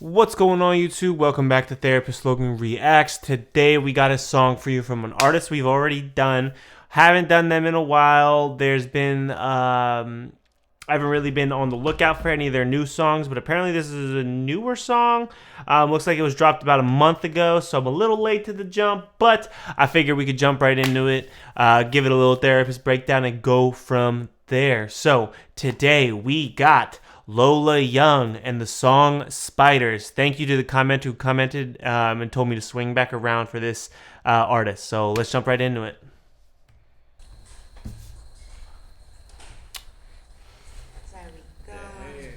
What's going on, YouTube? Welcome back to Therapist Logan Reacts. Today we got a song for you from an artist we've already done. Haven't done them in a while. There's been I haven't really been on the lookout for any of their new songs, but apparently this is a newer song. Looks like it was dropped about a month ago, so I'm a little late to the jump, but I figured we could jump right into it, give it a little therapist breakdown, and go from there. So today we got Lola Young and the song Spiders. Thank you to the commenter who commented and told me to swing back around for this artist. So let's jump right into it. There we go. Hey.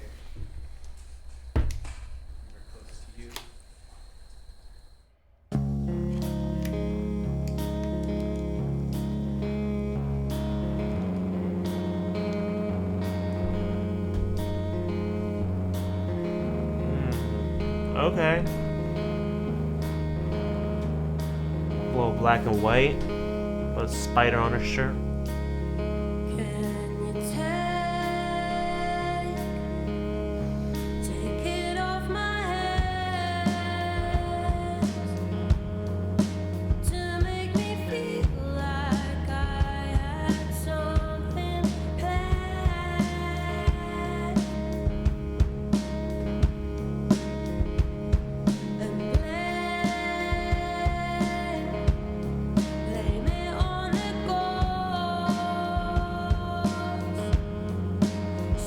We're close to you. Okay. A little black and white. With a spider on her shirt. Can you take it off my hands to make me feel like I had something planned and blame it on the ghost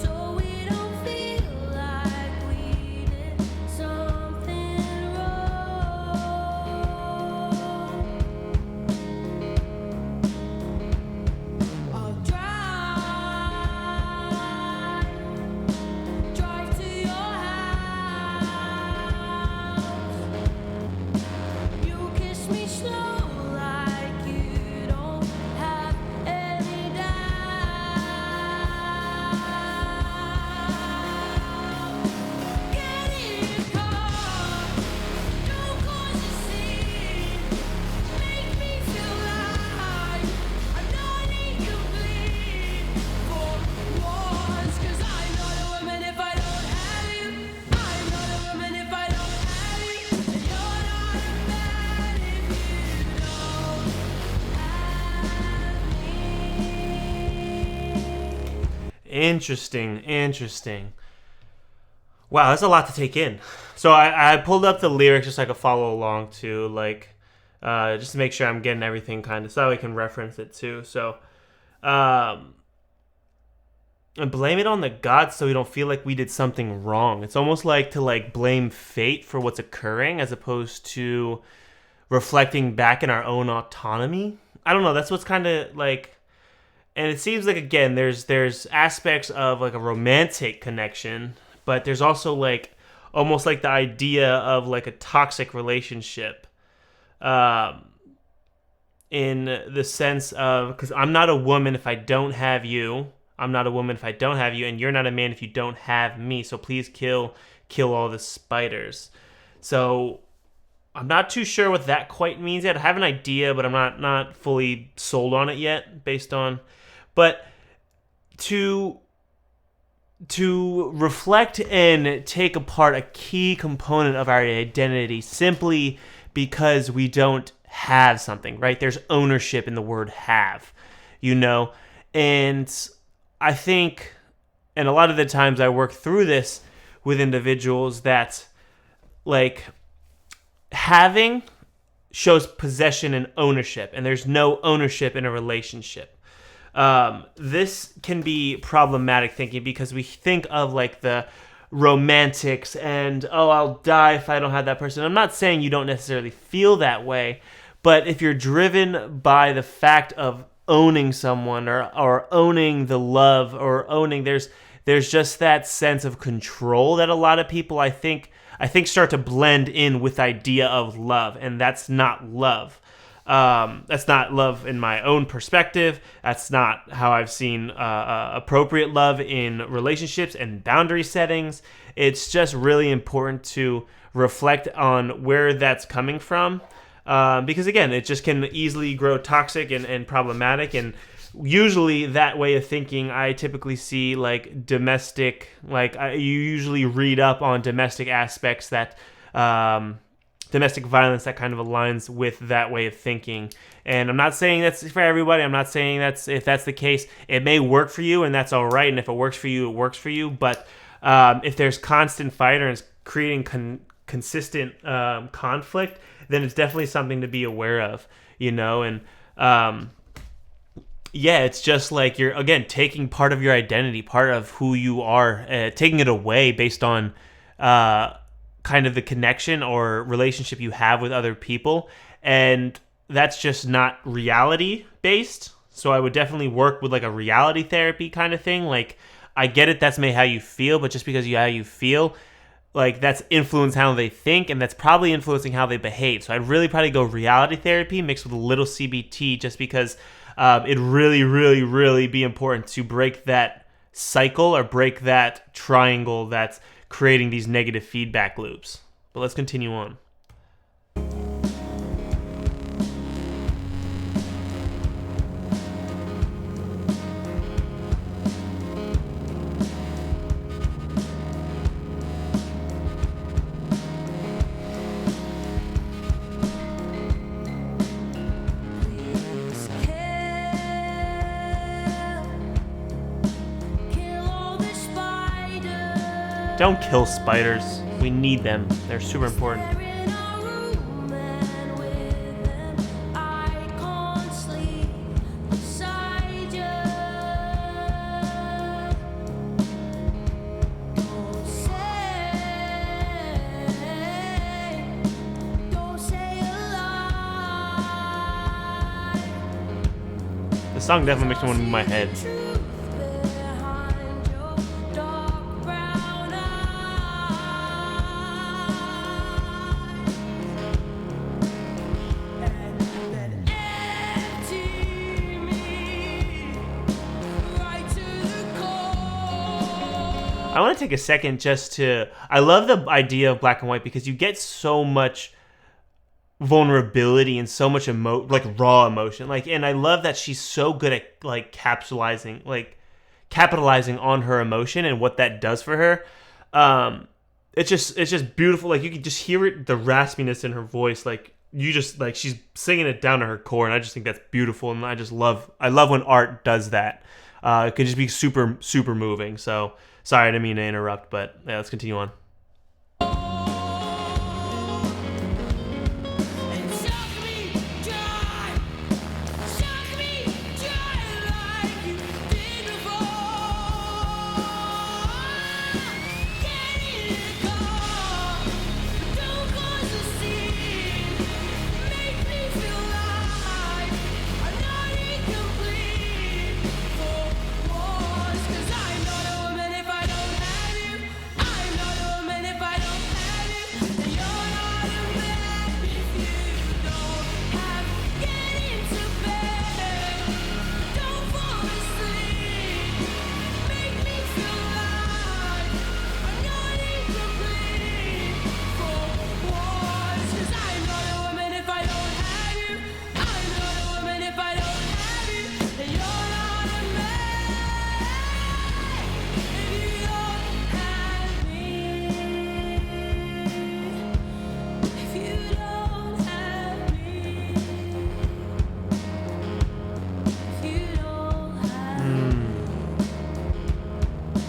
so we don't feel like we did something wrong. I'll drive to your house. You kiss me slow like you don't have any doubt. Get in your car, don't cause a scene. Make me feel like I'm not in you bleed for once. 'Cause I'm not a woman if I don't have you. I'm not a woman if I don't have you. And you're not a man if you don't have me. Interesting. Wow, that's a lot to take in. So I pulled up the lyrics just so I could follow along too, like just to make sure I'm getting everything kind of so that we can reference it too. So and blame it on the gods so we don't feel like we did something wrong. It's almost like to like blame fate for what's occurring as opposed to reflecting back in our own autonomy. I don't know. That's what's kind of like. And it seems like again there's aspects of like a romantic connection, but there's also like almost like the idea of like a toxic relationship, in the sense of, because I'm not a woman if I don't have you. I'm not a woman if I don't have you, and you're not a man if you don't have me. So please kill all the spiders. So I'm not too sure what that quite means yet. I have an idea, but I'm not fully sold on it yet, based on. But to reflect and take apart a key component of our identity simply because we don't have something, right? There's ownership in the word have, and I think, and a lot of the times I work through this with individuals that like having shows possession and ownership, and there's no ownership in a relationship. This can be problematic thinking because we think of like the romantics and, oh, I'll die if I don't have that person. I'm not saying you don't necessarily feel that way, but if you're driven by the fact of owning someone or owning the love or owning, there's just that sense of control that a lot of people I think start to blend in with the idea of love, and that's not love. That's not love in my own perspective. That's not how I've seen appropriate love in relationships and boundary settings. It's just really important to reflect on where that's coming from, because again, it just can easily grow toxic and problematic. And usually that way of thinking, I typically see like domestic, you usually read up on domestic aspects that, domestic violence that kind of aligns with that way of thinking. And I'm not saying that's for everybody. I'm not saying if that's the case, it may work for you, and that's all right. And if it works for you, it works for you. But if there's constant fight or it's creating consistent conflict, then it's definitely something to be aware of, And it's just like you're, again, taking part of your identity, part of who you are, taking it away based on kind of the connection or relationship you have with other people. And that's just not reality based. So I would definitely work with like a reality therapy kind of thing. Like, I get it, that's maybe how you feel, but just because how you feel, like, that's influenced how they think, and that's probably influencing how they behave. So I'd really probably go reality therapy mixed with a little CBT, just because it'd really, really, really be important to break that cycle or break that triangle that's creating these negative feedback loops. But let's continue on. Don't kill spiders. We need them. They're super important. The song definitely makes me want to move my head. I want to take a second just to... I love the idea of black and white because you get so much vulnerability and so much raw emotion. And I love that she's so good at capitalizing on her emotion and what that does for her. It's just beautiful. Like, you can just hear it, the raspiness in her voice. She's singing it down to her core, and I just think that's beautiful. And I love when art does that. It could just be super, super moving. So sorry, I didn't mean to interrupt, but yeah, let's continue on.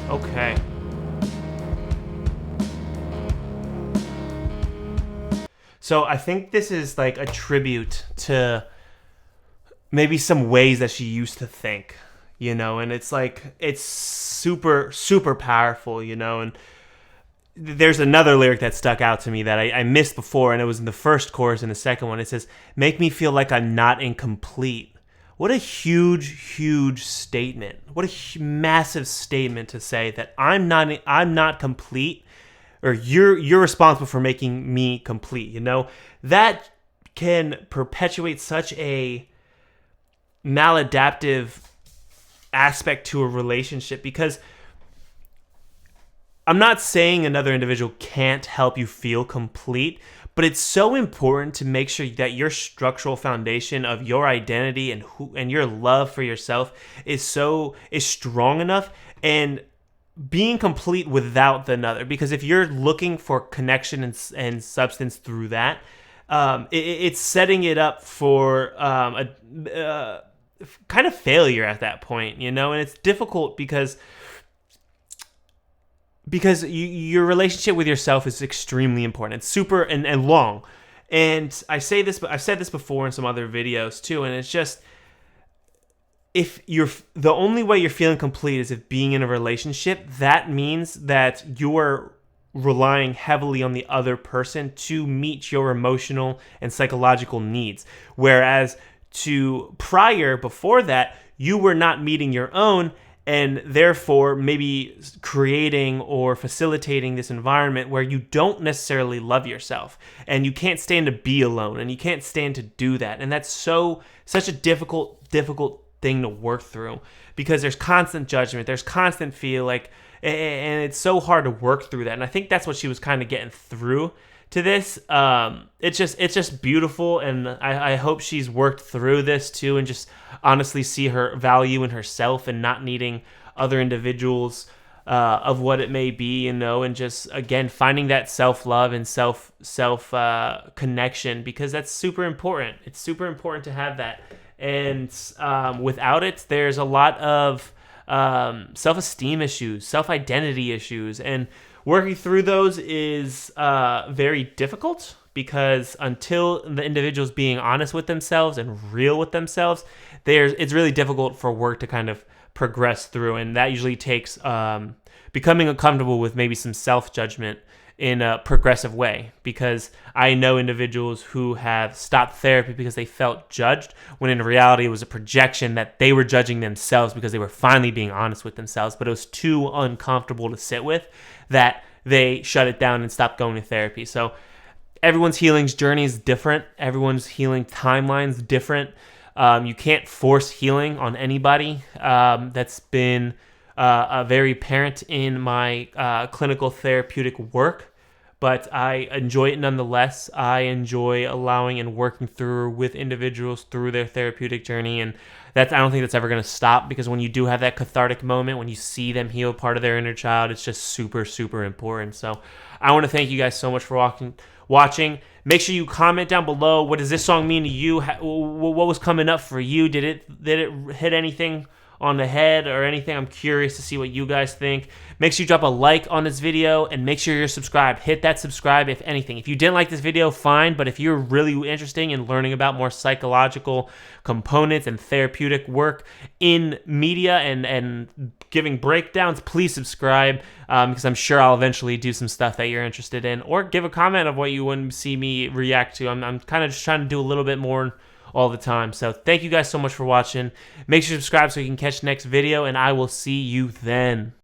Okay. So I think this is like a tribute to maybe some ways that she used to think, and it's super, super powerful, and there's another lyric that stuck out to me that I missed before, and it was in the first chorus and the second one. It says, "Make me feel like I'm not incomplete." What a huge, huge statement. What a massive statement to say that I'm not complete, or you're responsible for making me complete. That can perpetuate such a maladaptive aspect to a relationship, because I'm not saying another individual can't help you feel complete, but it's so important to make sure that your structural foundation of your identity and your love for yourself is strong enough and being complete without the another. Because if you're looking for connection and substance through that, it's setting it up for a kind of failure at that point, and it's difficult because your relationship with yourself is extremely important. It's super and long. And I've said this before in some other videos too, and it's just, if the only way you're feeling complete is if being in a relationship, that means that you're relying heavily on the other person to meet your emotional and psychological needs. Whereas before that, you were not meeting your own, and therefore maybe creating or facilitating this environment where you don't necessarily love yourself, and you can't stand to be alone, and you can't stand to do that. And that's such a difficult thing to work through, because there's constant judgment, there's constant feel and it's so hard to work through that. And I think that's what she was kind of getting through to this. It's just beautiful, and I hope she's worked through this too, and just honestly see her value in herself and not needing other individuals of what it may be, and just again finding that self-love and self connection, because that's super important. It's super important to have that, and without it, there's a lot of self-esteem issues, self-identity issues, and working through those is very difficult, because until the individual's being honest with themselves and real with themselves, it's really difficult for work to kind of progress through. And that usually takes becoming uncomfortable with maybe some self-judgment in a progressive way, because I know individuals who have stopped therapy because they felt judged, when in reality it was a projection that they were judging themselves because they were finally being honest with themselves, but it was too uncomfortable to sit with, that they shut it down and stopped going to therapy. So everyone's healing journey is different. Everyone's healing timeline is different. You can't force healing on anybody. That's been very apparent in my clinical therapeutic work, but I enjoy it nonetheless. I enjoy allowing and working through with individuals through their therapeutic journey, and I don't think that's ever going to stop, because when you do have that cathartic moment, when you see them heal part of their inner child, it's just super, super important. So I want to thank you guys so much for watching. Make sure you comment down below. What does this song mean to you? What was coming up for you? Did it hit anything on the head or anything? I'm curious to see what you guys think. Make sure you drop a like on this video, and make sure you're subscribed. Hit that subscribe if anything. If you didn't like this video, fine, but if you're really interested in learning about more psychological components and therapeutic work in media and giving breakdowns, please subscribe, because I'm sure I'll eventually do some stuff that you're interested in, or give a comment of what you want to see me react to. I'm kind of just trying to do a little bit more all the time. So thank you guys so much for watching. Make sure you subscribe so you can catch the next video, and I will see you then.